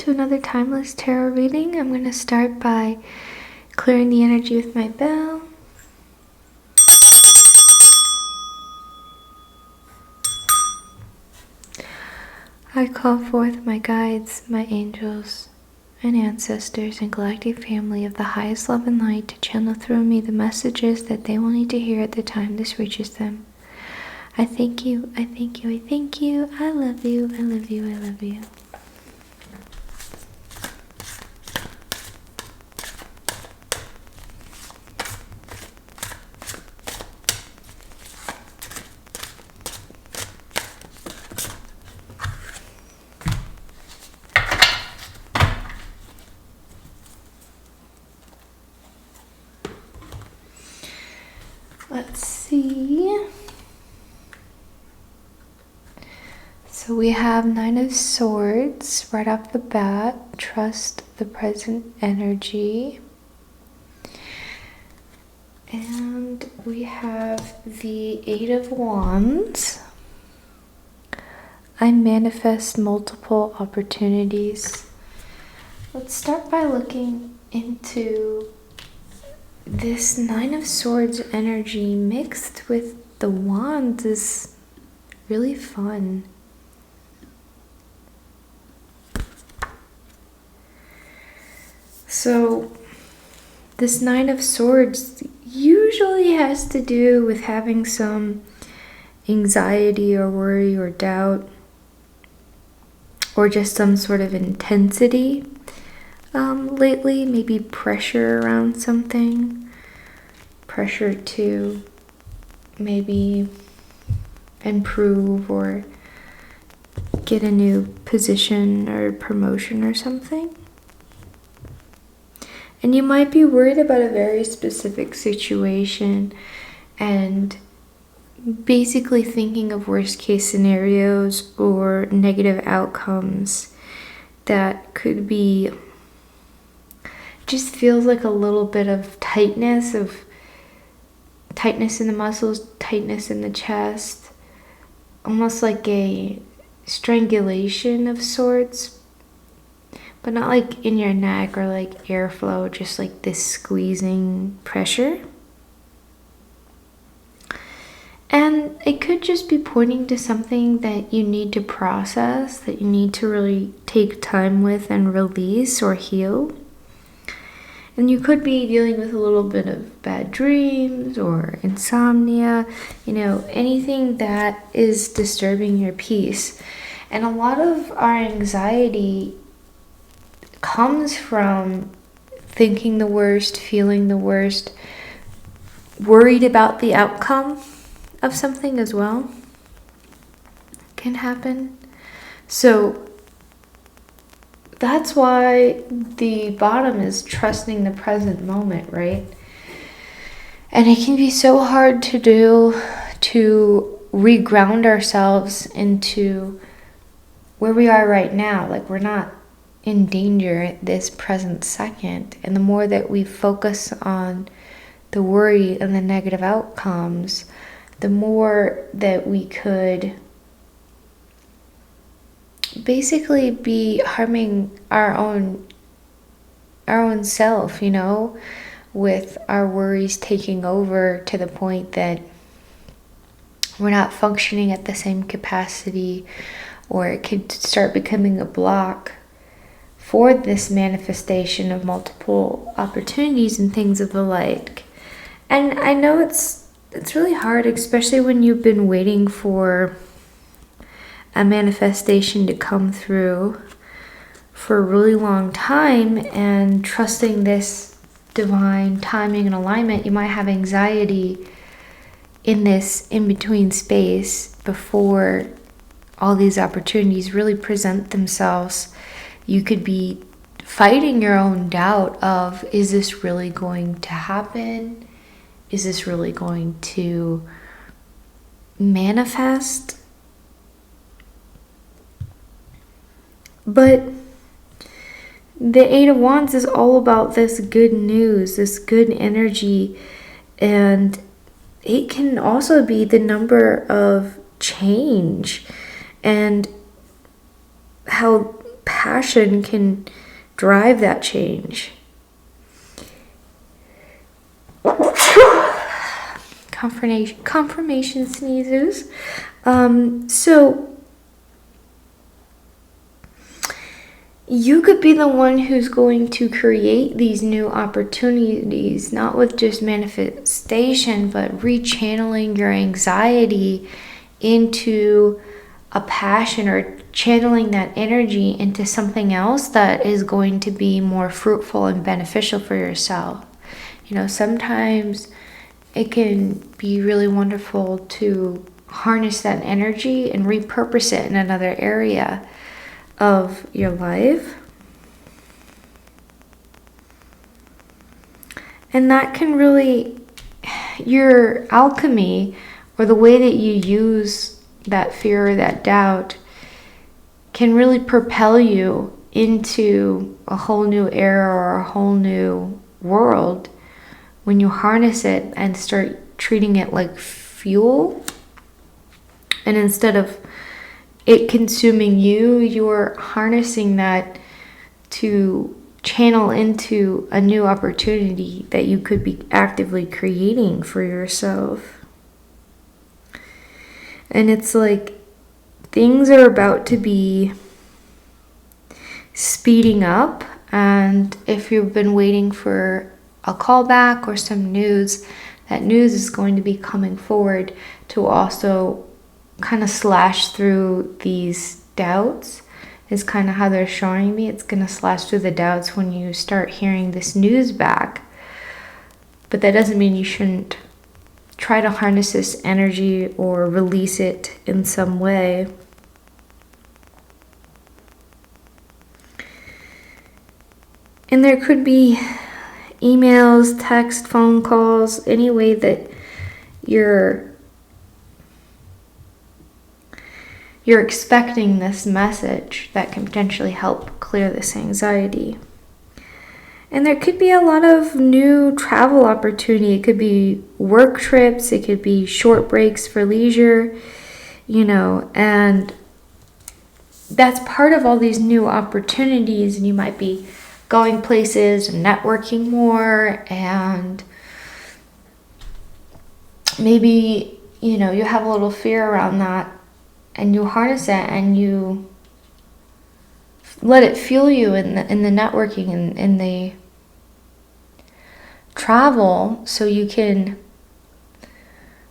to another Timeless Tarot reading. I'm going to start by clearing the energy with my bell. I call forth my guides, my angels, and ancestors and galactic family of the highest love and light to channel through me the messages that they will need to hear at the time this reaches them. I thank you, I thank you, I thank you. I love you, I love you, I love you. Let's see. So we have Nine of Swords right off the bat. Trust the present energy. And we have the Eight of Wands. I manifest multiple opportunities. Let's start by looking into this Nine of Swords energy mixed with the Wands is really fun. So this Nine of Swords usually has to do with having some anxiety or worry or doubt, or just some sort of intensity lately, maybe pressure around something, pressure to maybe improve or get a new position or promotion or something. And you might be worried about a very specific situation and basically thinking of worst case scenarios or negative outcomes that could be, just feels like a little bit of tightness in the muscles, tightness in the chest, almost like a strangulation of sorts, but not like in your neck or like airflow, just like this squeezing pressure. And it could just be pointing to something that you need to process, that you need to really take time with and release or heal. And you could be dealing with a little bit of bad dreams or insomnia, anything that is disturbing your peace. And a lot of our anxiety comes from thinking the worst, feeling the worst, worried about the outcome of something as well can happen. So that's why the bottom is trusting the present moment, right? And it can be so hard to do, to reground ourselves into where we are right now. Like, we're not in danger at this present second. And the more that we focus on the worry and the negative outcomes, the more that we could basically be harming our own self, with our worries taking over to the point that we're not functioning at the same capacity, or it could start becoming a block for this manifestation of multiple opportunities and things of the like. And I know it's really hard, especially when you've been waiting for a manifestation to come through for a really long time and trusting this divine timing and alignment. You might have anxiety in this in-between space before all these opportunities really present themselves. You could be fighting your own doubt of, is this really going to happen? Is this really going to manifest? But the Eight of Wands is all about this good news, this good energy, and it can also be the number of change and how passion can drive that change. Confirmation sneezes. So you could be the one who's going to create these new opportunities, not with just manifestation, but rechanneling your anxiety into a passion, or channeling that energy into something else that is going to be more fruitful and beneficial for yourself. You know, sometimes it can be really wonderful to harness that energy and repurpose it in another area of your life. And that can really, your alchemy, or the way that you use that fear or that doubt, can really propel you into a whole new era or a whole new world when you harness it and start treating it like fuel. And instead of it consuming you, you're harnessing that to channel into a new opportunity that you could be actively creating for yourself. And it's like things are about to be speeding up, and if you've been waiting for a callback or some news, that news is going to be coming forward to also kind of slash through these doubts, is kind of how they're showing me. It's going to slash through the doubts when you start hearing this news back. But that doesn't mean you shouldn't try to harness this energy or release it in some way. And there could be emails, text, phone calls, any way that you're expecting this message that can potentially help clear this anxiety. And there could be a lot of new travel opportunity. It could be work trips, it could be short breaks for leisure, you know, and that's part of all these new opportunities. And you might be going places and networking more, and maybe, you know, you have a little fear around that, and you harness it and you let it fuel you in the networking and in the travel, so you can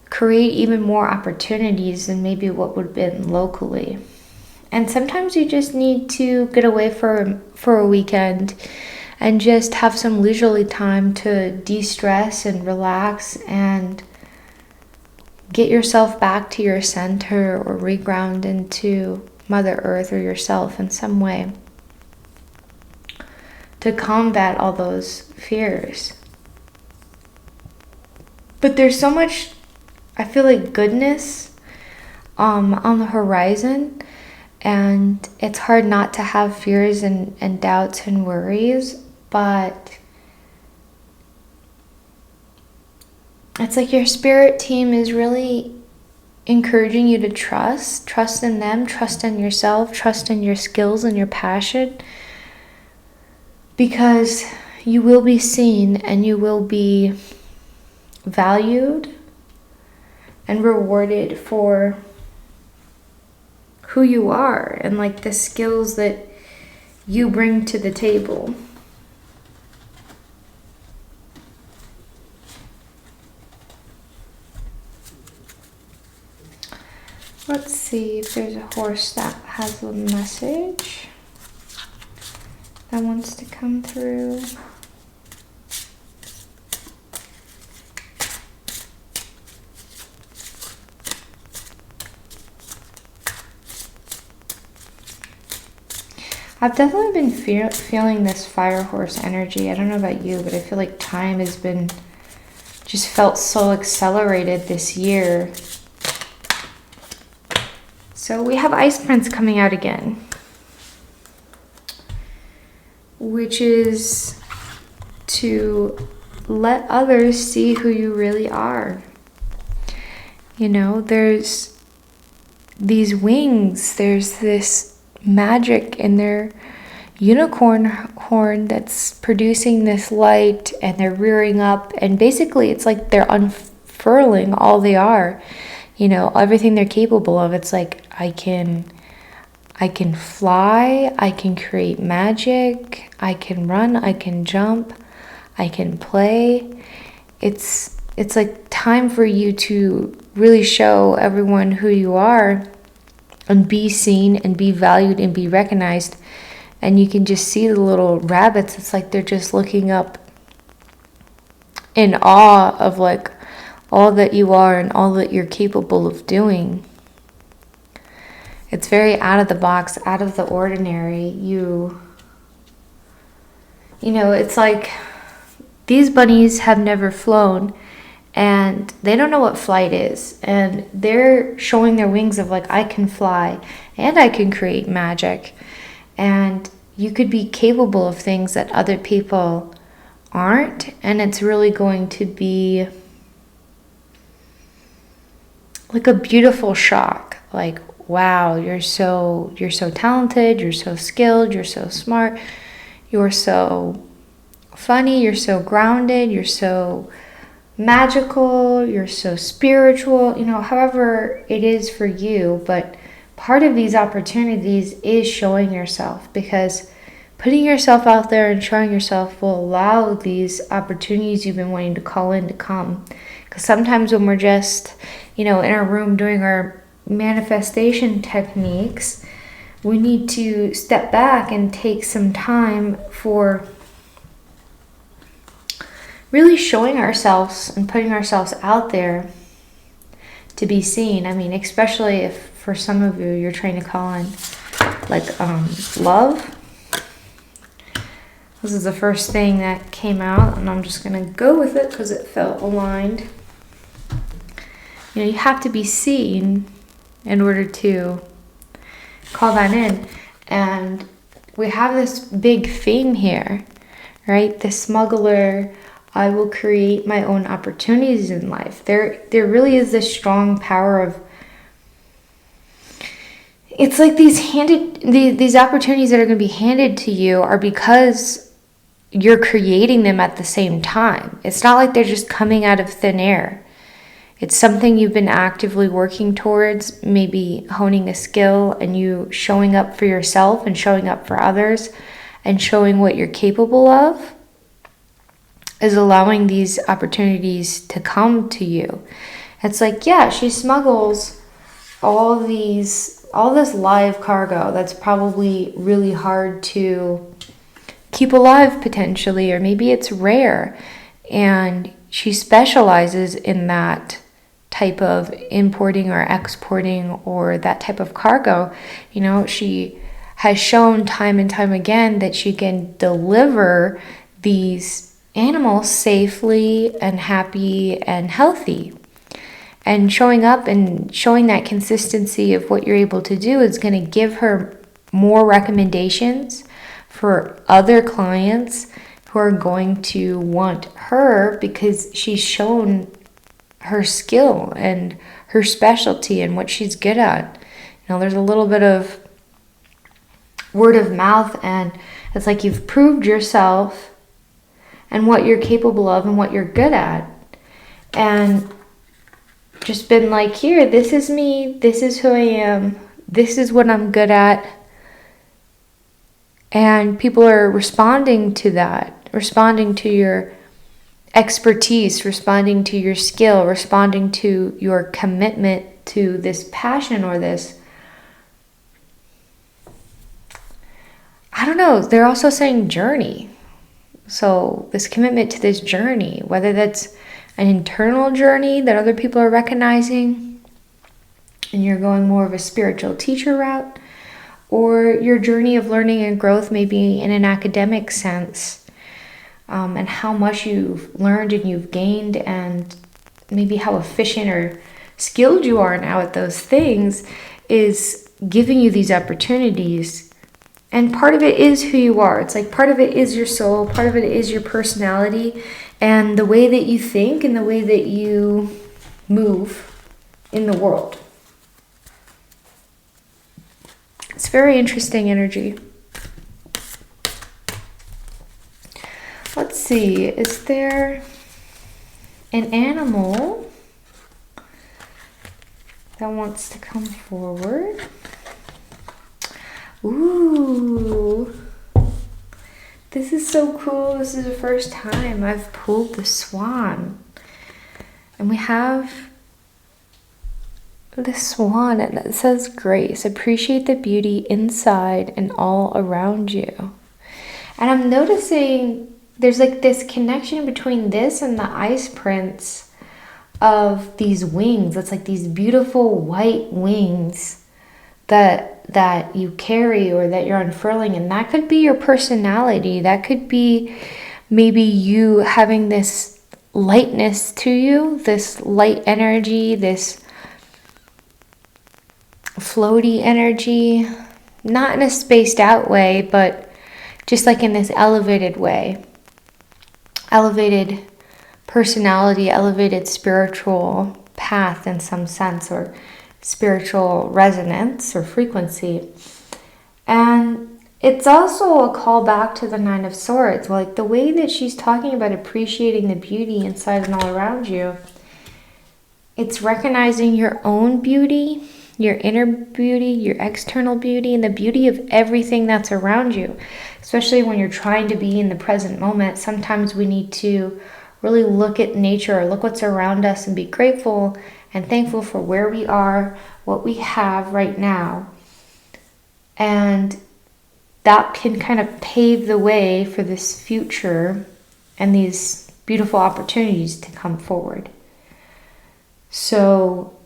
create even more opportunities than maybe what would have been locally. And sometimes you just need to get away for a weekend and just have some leisurely time to de-stress and relax and get yourself back to your center, or reground into Mother Earth or yourself in some way to combat all those fears. But there's so much, I feel like, goodness on the horizon, and it's hard not to have fears and doubts and worries, but it's like your spirit team is really encouraging you to trust in them, trust in yourself, trust in your skills and your passion, because you will be seen and you will be valued and rewarded for who you are and like the skills that you bring to the table. Let's see if there's a horse that has a message that wants to come through. I've definitely been feeling this fire horse energy. I don't know about you, but I feel like time has been just felt so accelerated this year. So we have Ice Prince coming out again, which is to let others see who you really are. You know, there's these wings, there's this magic in their unicorn horn that's producing this light, and they're rearing up, and basically it's like they're unfurling all they are, everything they're capable of. It's like, I can fly, I can create magic, I can run, I can jump, I can play. It's like time for you to really show everyone who you are and be seen and be valued and be recognized. And you can just see the little rabbits. It's like they're just looking up in awe of like all that you are and all that you're capable of doing. It's very out of the box, out of the ordinary. It's like these bunnies have never flown, and they don't know what flight is. And they're showing their wings of like, I can fly and I can create magic. And you could be capable of things that other people aren't. And it's really going to be like a beautiful shock. Like, wow, you're so talented, you're so skilled, you're so smart, you're so funny, you're so grounded, you're so magical, you're so spiritual, however it is for you. But part of these opportunities is showing yourself, because putting yourself out there and showing yourself will allow these opportunities you've been wanting to call in to come. Because sometimes when we're just, in our room doing our manifestation techniques, we need to step back and take some time for really showing ourselves and putting ourselves out there to be seen. I mean, especially if for some of you, you're trying to call in like love. This is the first thing that came out, and I'm just going to go with it because it felt aligned. You have to be seen in order to call that in. And we have this big theme here, right? The smuggler, I will create my own opportunities in life. There really is this strong power of, it's like these opportunities that are going to be handed to you are because you're creating them at the same time. It's not like they're just coming out of thin air. It's something you've been actively working towards, maybe honing a skill, and you showing up for yourself and showing up for others and showing what you're capable of is allowing these opportunities to come to you. It's like, yeah, she smuggles all this live cargo that's probably really hard to keep alive potentially, or maybe it's rare, and she specializes in that type of importing or exporting or that type of cargo. She has shown time and time again that she can deliver these animals safely and happy and healthy. And showing up and showing that consistency of what you're able to do is going to give her more recommendations for other clients who are going to want her, because she's shown her skill and her specialty and what she's good at. There's a little bit of word of mouth, and it's like you've proved yourself and what you're capable of and what you're good at, and just been like, here, this is me, this is who I am, this is what I'm good at. And people are responding to that, responding to your expertise, responding to your skill, responding to your commitment to this passion or this, I don't know, they're also saying journey. So this commitment to this journey, whether that's an internal journey that other people are recognizing and you're going more of a spiritual teacher route, or your journey of learning and growth, maybe in an academic sense, and how much you've learned and you've gained, and maybe how efficient or skilled you are now at those things, is giving you these opportunities. And part of it is who you are. It's like part of it is your soul, part of it is your personality, and the way that you think and the way that you move in the world. It's very interesting energy. let's see, is there an animal that wants to come forward? Ooh, this is so cool. This is the first time I've pulled the swan. And we have the swan, and it says grace. Appreciate the beauty inside and all around you. And I'm noticing there's like this connection between this and the ice prints of these wings. It's like these beautiful white wings that you carry or that you're unfurling, and that could be your personality. That could be maybe you having this lightness to you, this light energy, this floaty energy, not in a spaced out way, but just like in this elevated way, elevated personality, elevated spiritual path in some sense, or spiritual resonance or frequency. And it's also a call back to the Nine of Swords. Like the way that she's talking about appreciating the beauty inside and all around you, it's recognizing your own beauty, your inner beauty, your external beauty, and the beauty of everything that's around you. Especially when you're trying to be in the present moment, sometimes we need to really look at nature or look what's around us and be grateful and thankful for where we are, what we have right now. And that can kind of pave the way for this future and these beautiful opportunities to come forward. So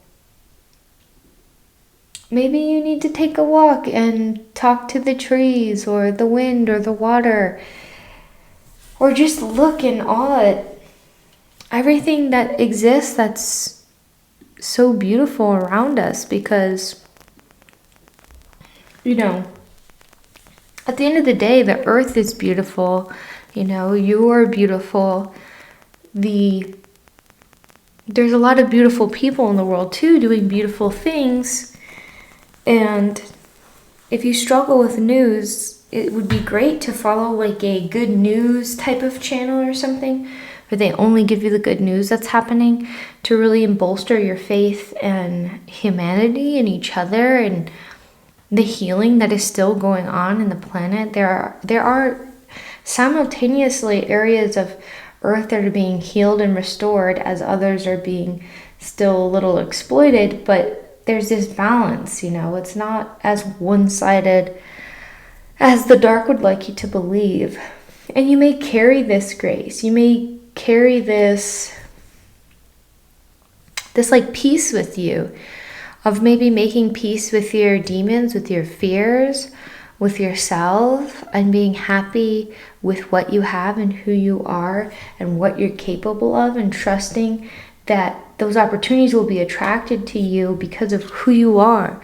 maybe you need to take a walk and talk to the trees or the wind or the water, or just look in awe at everything that exists that's so beautiful around us. Because, you know, at the end of the day, the earth is beautiful. You know, you're beautiful. There's a lot of beautiful people in the world too, doing beautiful things. And if you struggle with news, it would be great to follow like a good news type of channel or something, where they only give you the good news that's happening, to really bolster your faith in humanity and each other and the healing that is still going on in the planet. There are simultaneously areas of earth that are being healed and restored, as others are being still a little exploited, but there's this balance, you know. It's not as one-sided as the dark would like you to believe. And you may carry this grace. You may carry this like peace with you, of maybe making peace with your demons, with your fears, with yourself, and being happy with what you have and who you are and what you're capable of, and trusting that those opportunities will be attracted to you because of who you are,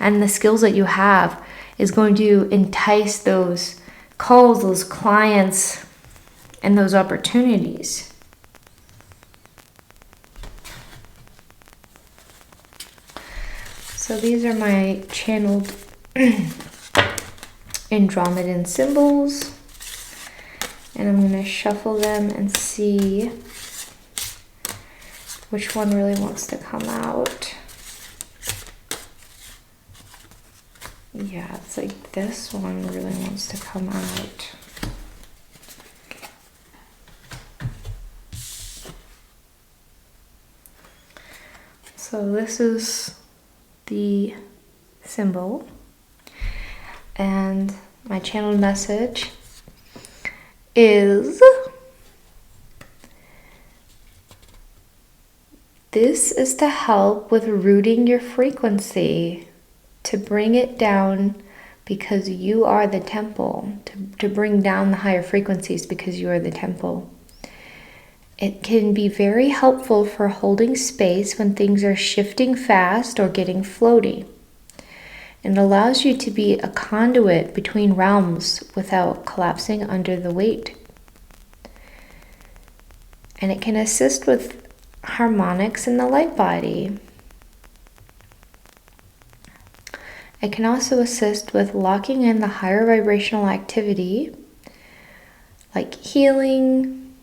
and the skills that you have is going to entice those calls, those clients, and those opportunities. So these are my channeled Andromedan symbols, and I'm going to shuffle them and see which one really wants to come out. Yeah, it's like this one really wants to come out. So this is the symbol, and my channeled message is: this is to help with rooting your frequency, to bring it down, because you are the temple, to bring down the higher frequencies because you are the temple. It can be very helpful for holding space when things are shifting fast or getting floaty. It allows you to be a conduit between realms without collapsing under the weight. And it can assist with harmonics in the light body. It can also assist with locking in the higher vibrational activity, like healing,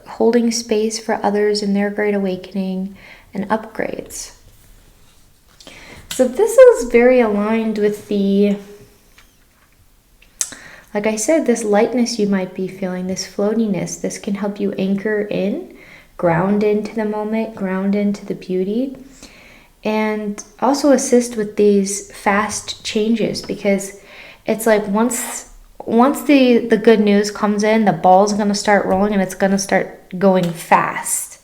holding space for others in their great awakening, and upgrades. So this is very aligned with the, like I said, this lightness you might be feeling, this floatiness. This can help you anchor in, ground into the moment, ground into the beauty, and also assist with these fast changes, because it's like once the good news comes in, the ball's going to start rolling and it's going to start going fast,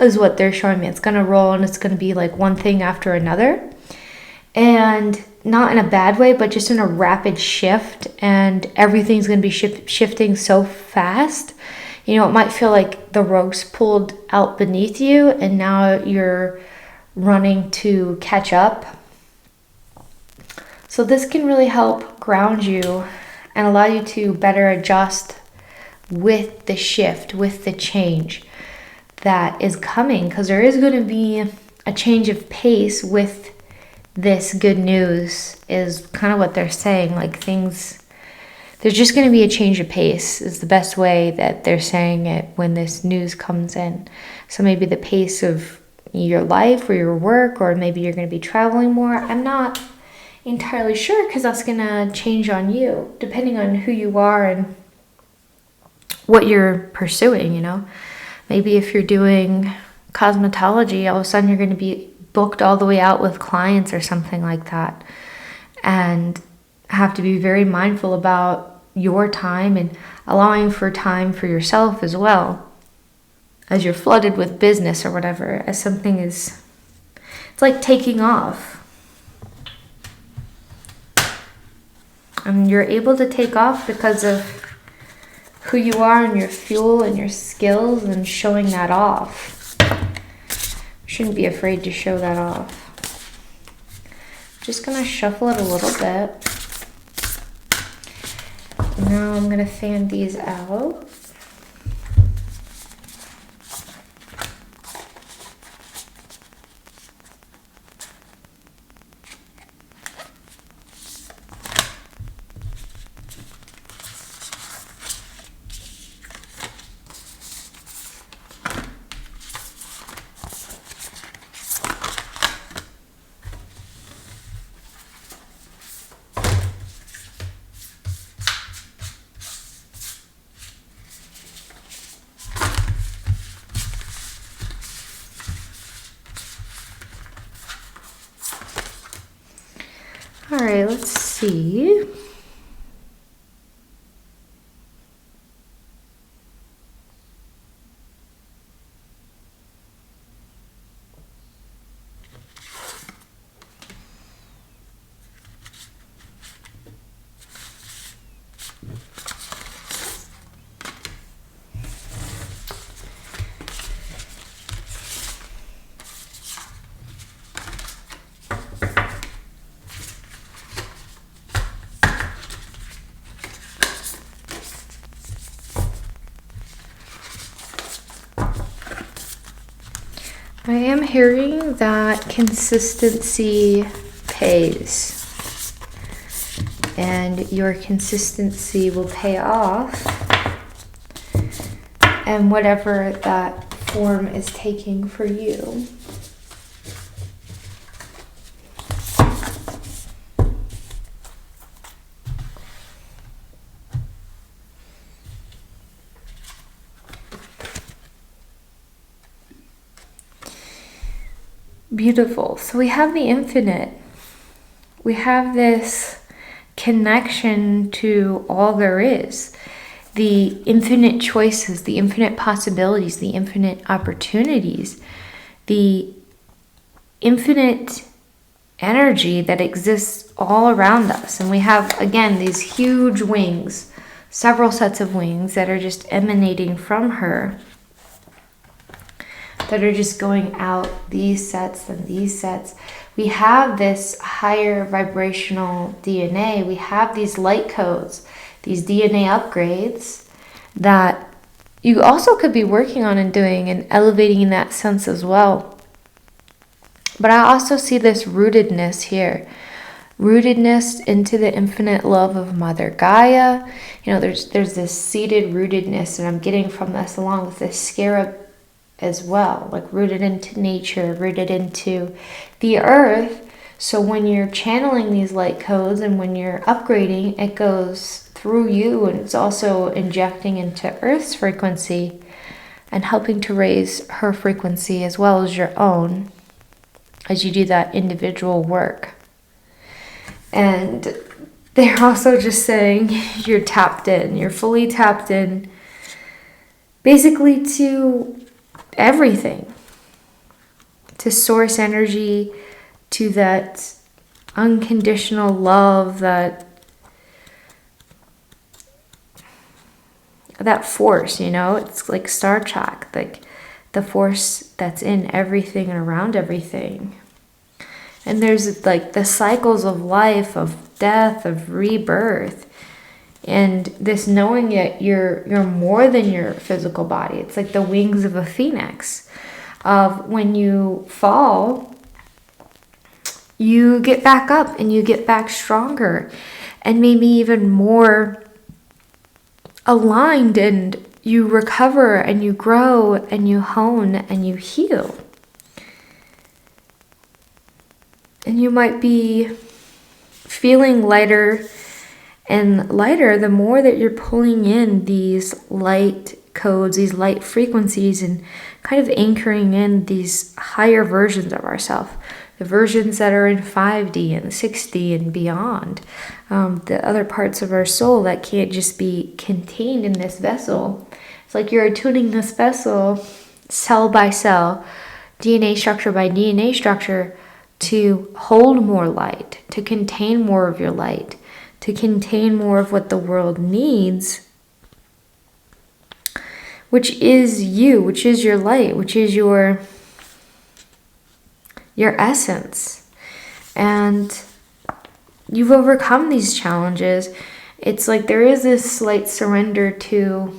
is what they're showing me. It's going to roll and it's going to be like one thing after another, and not in a bad way, but just in a rapid shift, and everything's going to be shifting so fast. You know, it might feel like the rug's pulled out beneath you and now you're running to catch up. So this can really help ground you and allow you to better adjust with the shift, with the change that is coming, because there is going to be a change of pace with this good news, is kind of what they're saying. Like things, there's just going to be a change of pace is the best way that they're saying it when this news comes in. So maybe the pace of your life or your work, or maybe you're going to be traveling more. I'm not entirely sure, because that's going to change on you depending on who you are and what you're pursuing, you know. Maybe if you're doing cosmetology, all of a sudden you're going to be booked all the way out with clients or something like that, and have to be very mindful about your time and allowing for time for yourself as well, as you're flooded with business or whatever, as something is, it's like taking off. And you're able to take off because of who you are and your fuel and your skills, and showing that off. Shouldn't be afraid to show that off. Just gonna shuffle it a little bit. Now I'm gonna fan these out. All right, let's see. I am hearing that consistency pays, and your consistency will pay off, and whatever that form is taking for you. Beautiful. So we have the infinite. We have this connection to all there is. The infinite choices, the infinite possibilities, the infinite opportunities, the infinite energy that exists all around us. And we have, again, these huge wings, several sets of wings that are just emanating from her, that are just going out, these sets and these sets. We have this higher vibrational DNA. We have these light codes, these DNA upgrades that you also could be working on and doing and elevating in that sense as well. But I also see this rootedness here. rootedness into the infinite love of Mother Gaia. There's this seated rootedness that I'm getting from this, along with this scarab as well, like rooted into nature, rooted into the earth. So when you're channeling these light codes and when you're upgrading, it goes through you, and it's also injecting into Earth's frequency and helping to raise her frequency as well as your own as you do that individual work. And they're also just saying you're tapped in, you're fully tapped in basically to everything, to source energy, to that unconditional love, that force, it's like Star Trek, like the force that's in everything and around everything. And there's like the cycles of life, of death, of rebirth, and this knowing that you're more than your physical body. It's like the wings of a phoenix, of when you fall, you get back up and you get back stronger and maybe even more aligned, and you recover and you grow and you hone and you heal. And you might be feeling lighter and lighter the more that you're pulling in these light codes, these light frequencies, and kind of anchoring in these higher versions of ourselves. The versions that are in 5D and 6D and beyond. The other parts of our soul that can't just be contained in this vessel. It's like you're attuning this vessel cell by cell, DNA structure by DNA structure, to hold more light, to contain more of your light, to contain more of what the world needs, which is you, which is your light, which is your essence. And you've overcome these challenges. It's like there is this slight surrender to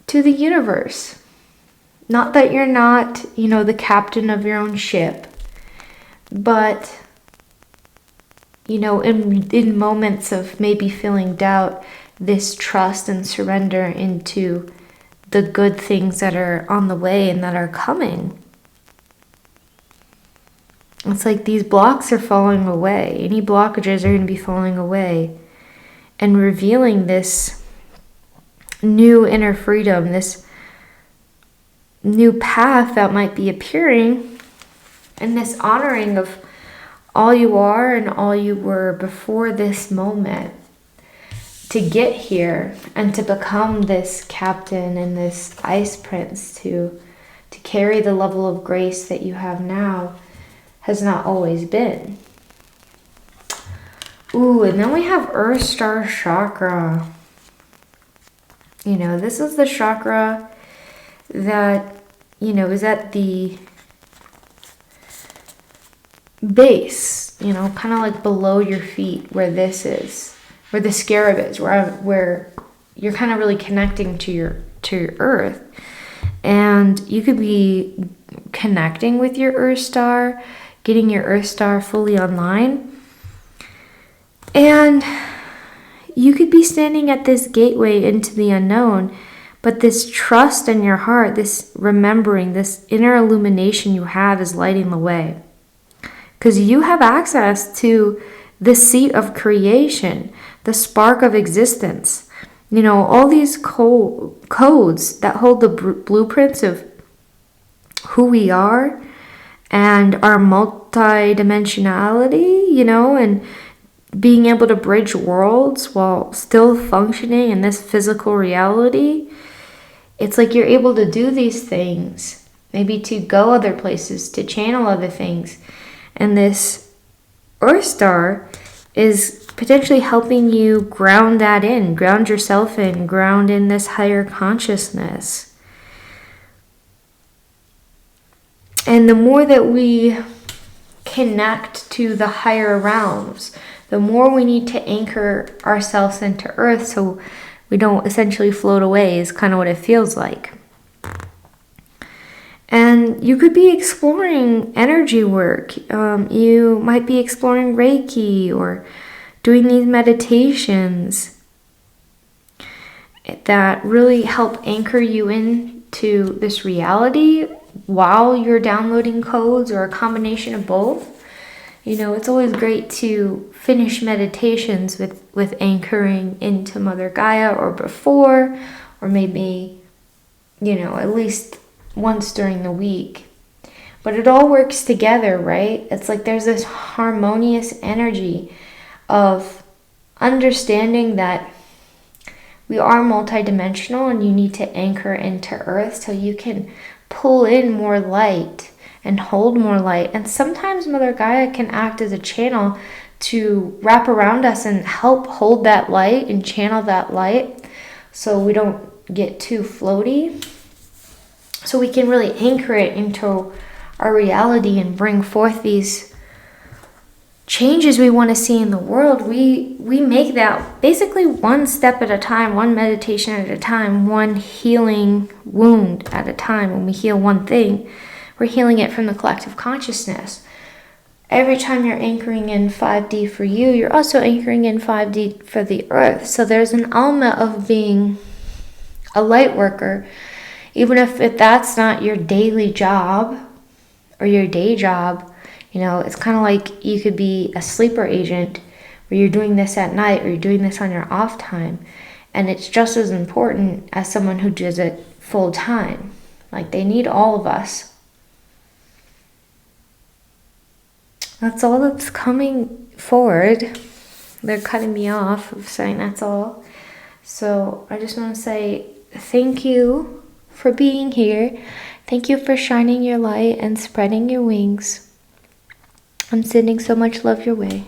the universe. Not that you're not, the captain of your own ship, but, in moments of maybe feeling doubt, this trust and surrender into the good things that are on the way and that are coming. It's like these blocks are falling away. Any blockages are going to be falling away and revealing this new inner freedom, this new path that might be appearing, and this honoring of all you are and all you were before this moment to get here and to become this captain and this ice prince, to carry the level of grace that you have now, has not always been. Ooh, and then we have Earth Star Chakra. This is the chakra that, is at the base, kind of like below your feet, where this is, where the scarab is, where you're kind of really connecting to your earth. And you could be connecting with your Earth Star, getting your Earth Star fully online. And you could be standing at this gateway into the unknown, but this trust in your heart, this remembering, this inner illumination you have is lighting the way. Because you have access to the seat of creation, the spark of existence. All these codes that hold the blueprints of who we are and our multidimensionality, and being able to bridge worlds while still functioning in this physical reality. It's like you're able to do these things, maybe to go other places, to channel other things. And this Earth Star is potentially helping you ground that in, ground yourself in, ground in this higher consciousness. And the more that we connect to the higher realms, the more we need to anchor ourselves into Earth so we don't essentially float away, is kind of what it feels like. And you could be exploring energy work. You might be exploring Reiki or doing these meditations that really help anchor you into this reality while you're downloading codes, or a combination of both. You know, it's always great to finish meditations with anchoring into Mother Gaia, or before, or maybe, you know, at least once during the week. But it all works together, right? It's like there's this harmonious energy of understanding that we are multidimensional, and you need to anchor into Earth so you can pull in more light and hold more light. And sometimes Mother Gaia can act as a channel to wrap around us and help hold that light and channel that light so we don't get too floaty. So we can really anchor it into our reality and bring forth these changes we want to see in the world. We make that basically one step at a time, one meditation at a time, one healing wound at a time. When we heal one thing, we're healing it from the collective consciousness. Every time you're anchoring in 5D for you, you're also anchoring in 5D for the earth. So there's an element of being a light worker, even if that's not your daily job or your day job. You know, it's kind of like you could be a sleeper agent where you're doing this at night, or you're doing this on your off time. And it's just as important as someone who does it full time. Like, they need all of us. That's all that's coming forward. They're cutting me off of saying that's all. So I just want to say thank you for being here. Thank you for shining your light and spreading your wings. I'm sending so much love your way.